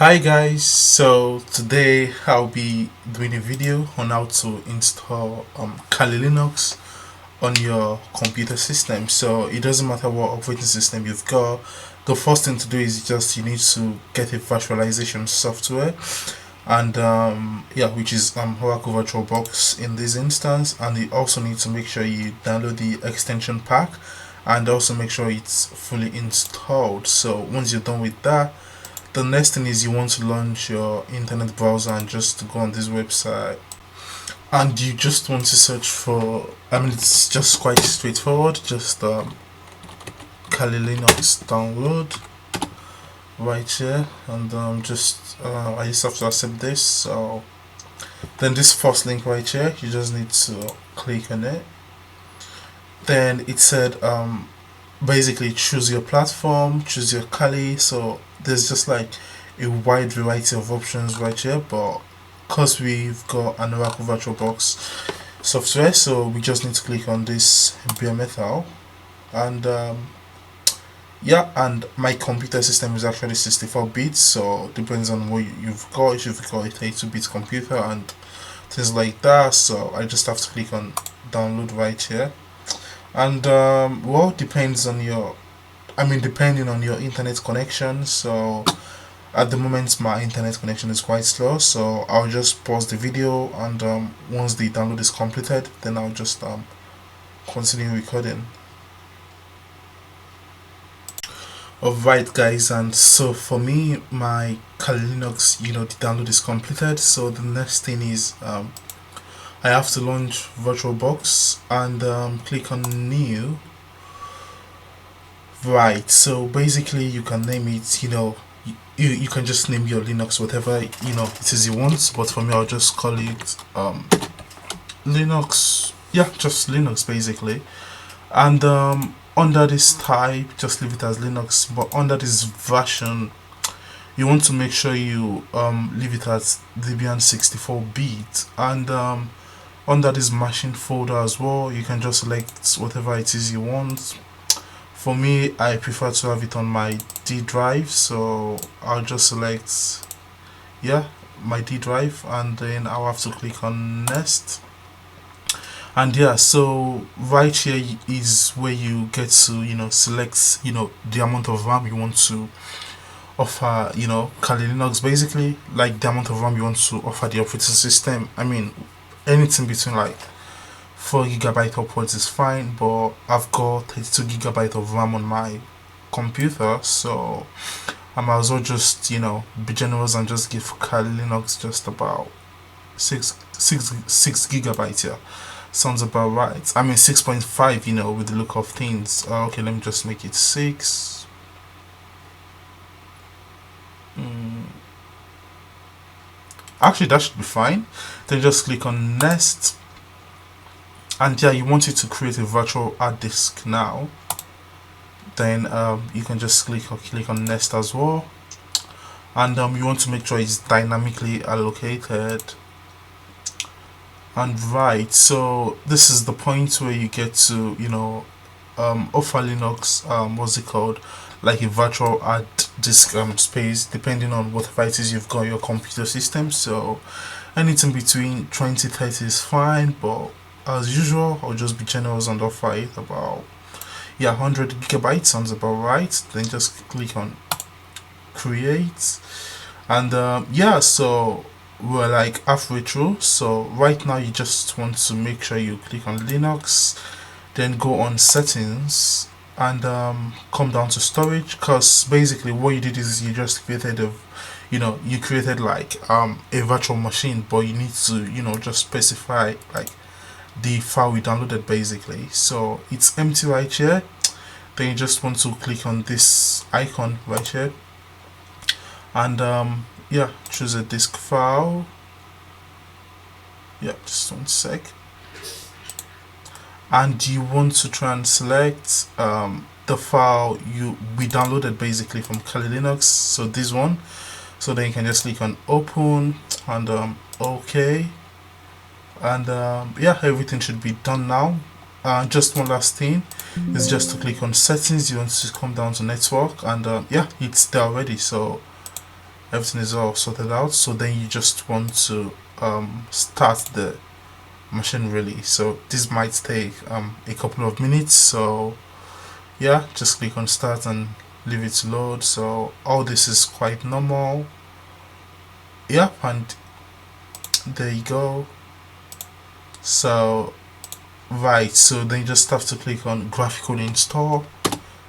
Hi guys, so today I'll be doing a video on how to install Kali Linux on your computer system. So it doesn't matter what operating system you've got. The first thing to do is just you need to get a virtualization software, and yeah, which is Oracle VirtualBox in this instance. And you also need to make sure you download the extension pack and also make sure it's fully installed. So once you're done with that, the next thing is you want to launch your internet browser and just go on this website, and you just want to search for, it's just quite straightforward, just Kali Linux download right here, and I just have to accept this. So then this first link right here, you just need to click on it. Then it said basically choose your platform, choose your Kali. So there's just like a wide variety of options right here, but because we've got an Oracle VirtualBox software, so we just need to click on this bare metal. And yeah, and my computer system is actually 64 bits, so depends on what you've got. If you've got a 32-bit computer and things like that, so I just have to click on download right here. And well, depends on your, depending on your internet connection. So at the moment my internet connection is quite slow, so I'll just pause the video, and once the download is completed, then I'll just continue recording. Alright guys, and so for me, my Kali Linux, the download is completed. So the next thing is I have to launch VirtualBox and click on new. Right, so basically you can name it, you can just name your Linux whatever it is you want, but for me I'll just call it Linux, yeah, just Linux basically. And under this type, just leave it as Linux, but under this version you want to make sure you leave it as Debian 64-bit. And under this machine folder as well, you can just select whatever it is you want. For me, I prefer to have it on my D drive, so I'll just select, yeah, my D drive, and then I'll have to click on next. And yeah, so right here is where you get to select the amount of RAM you want to offer Kali Linux, basically like the amount of RAM you want to offer the operating system. Anything between like 4 GB upwards is fine, but I've got 32 GB of RAM on my computer, so I might as well just be generous and just give Kali Linux just about 6 GB. Yeah, sounds about right. 6.5, with the look of things. Okay, let me just make it 6. Actually, that should be fine. Then just click on next, and yeah, you want it to create a virtual hard disk now. Then you can just click on next as well, and you want to make sure it's dynamically allocated. And right, so this is the point where you get to offer Linux, what's it called, like a virtual hard disk space, depending on whatever it is you've got your computer system. So anything between 20-30 is fine, but as usual I'll just be generous and offer it about 100 GB sounds about right. Then just click on create, and yeah, so we're like halfway through. So right now you just want to make sure you click on Linux, then go on settings, and come down to storage, because basically what you did is you just created you created like a virtual machine, but you need to just specify like the file we downloaded basically. So it's empty right here. Then you just want to click on this icon right here, and yeah, choose a disk file. Yeah, just one sec. And you want to try and select the file we downloaded basically from Kali Linux, so this one. So then you can just click on open, and okay, and yeah, everything should be done now. Just one last thing is just to click on settings. You want to come down to network, and yeah, it's there already. So everything is all sorted out. So then you just want to start the machine really. So this might take a couple of minutes. So yeah, just click on start and leave it to load. So all this is quite normal. Yeah, and there you go. So right, so then you just have to click on graphical install.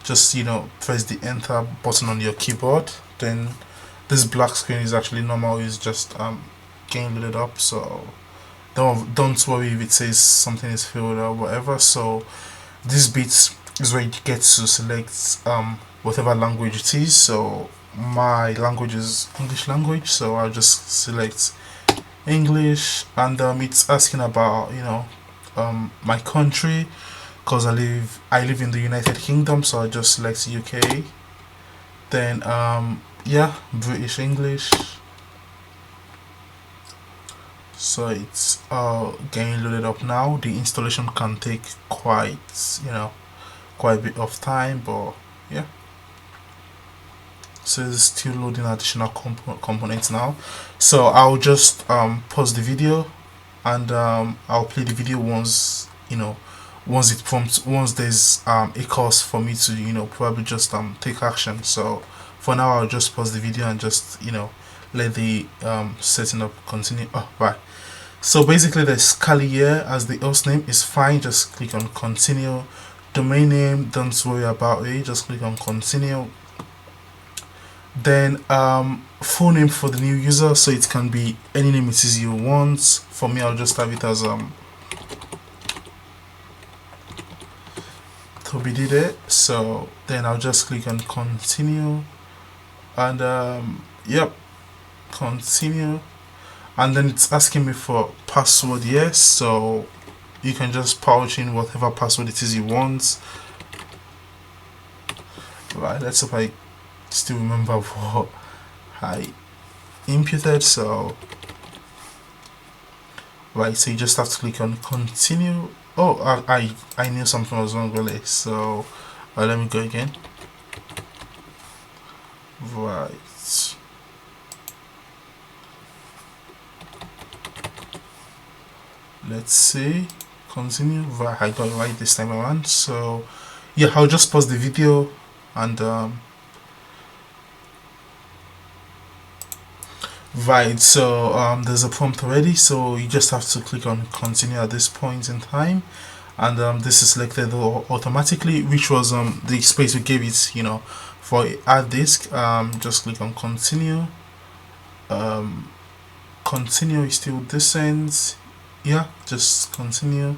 Just press the enter button on your keyboard. Then this black screen is actually normal, it's just getting loaded up. So don't worry if it says something is failed or whatever. So this bit is where you get to select whatever language it is. So my language is English language, so I'll just select English. And it's asking about my country, because I live in the United Kingdom, so I just select UK. Then yeah, British English. So it's getting loaded up now. The installation can take quite a bit of time, but yeah. So it's still loading additional components now. So I'll just pause the video, and I'll play the video once once there's a cause for me to probably just take action. So for now I'll just pause the video and just let the setting up continue. Oh right, so basically there's Kali here as the host name is fine, just click on continue. Domain name, don't worry about it, just click on continue. Then full name for the new user, so it can be any name it is you want. For me I'll just have it as Toby did it. So then I'll just click on continue, and yep, continue. And then it's asking me for password. Yes, so you can just pouch in whatever password it is you want. Right, let's hope I still remember what I inputted. So right, so you just have to click on continue. Oh, I knew something was wrong really. So let me go again. Right, let's see, continue. Right, I got it right this time around. So yeah, I'll just pause the video, and right, so there's a prompt already, so you just have to click on continue at this point in time, and this is selected automatically, which was the space we gave it for hard disk. Just click on continue. Continue is still decent. Yeah, just continue.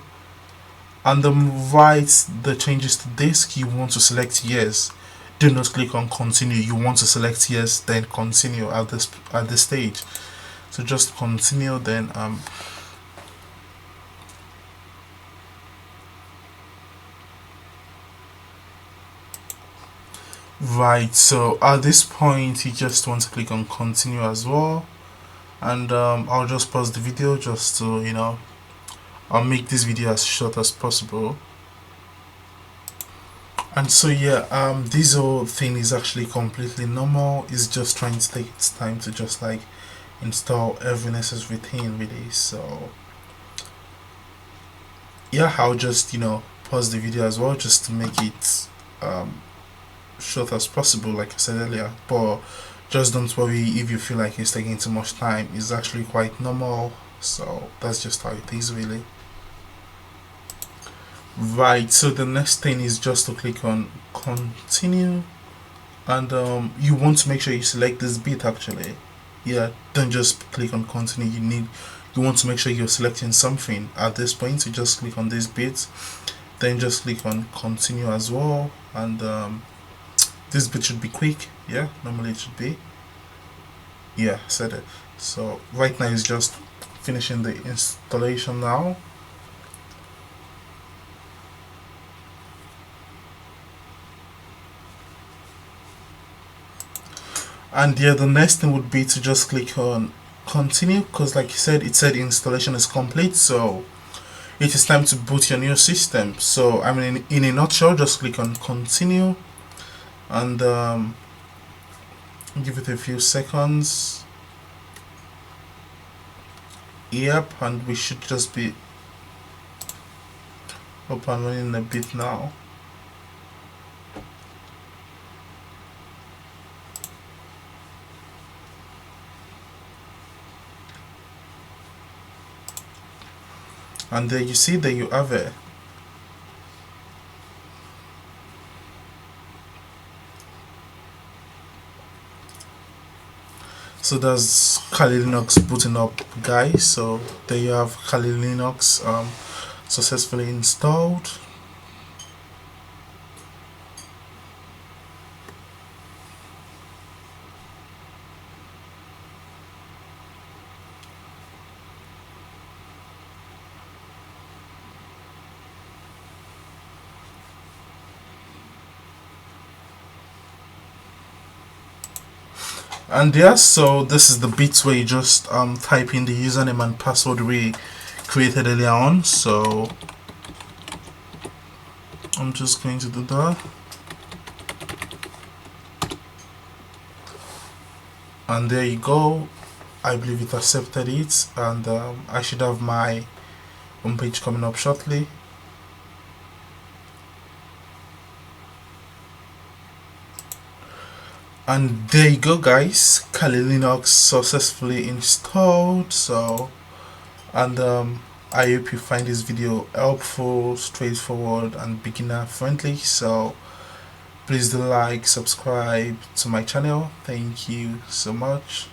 And write the changes to disk, you want to select yes. Do not click on continue, you want to select yes then continue at this stage. So just continue. Then right, so at this point you just want to click on continue as well, and I'll just pause the video just to I'll make this video as short as possible. And so yeah, this whole thing is actually completely normal. It's just trying to take its time to just like install every necessary thing really. So yeah, I'll just pause the video as well, just to make it short as possible, like I said earlier. But just don't worry if you feel like it's taking too much time, it's actually quite normal. So that's just how it is really. Right, so the next thing is just to click on continue, and you want to make sure you select this bit actually. Yeah, don't just click on continue, you want to make sure you're selecting something at this point. So just click on this bit, then just click on continue as well, and this bit should be quick. Yeah, normally it should be. Yeah, said it. So right now it's just finishing the installation now. And yeah, the next thing would be to just click on continue, because like you said, it said installation is complete, so it is time to boot your new system. So I mean, in a nutshell, just click on continue, and Give it a few seconds. Yep, and we should just be up and running a bit now. And there you see that you have it. So that's Kali Linux booting up, guys. So there you have Kali Linux successfully installed. And yeah, so this is the bits where you just type in the username and password we created earlier on. So I'm just going to do that, and there you go. I believe it accepted it, and I should have my homepage coming up shortly. And there you go, guys. Kali Linux successfully installed. So, and I hope you find this video helpful, straightforward, and beginner friendly. So please do like, subscribe to my channel. Thank you so much.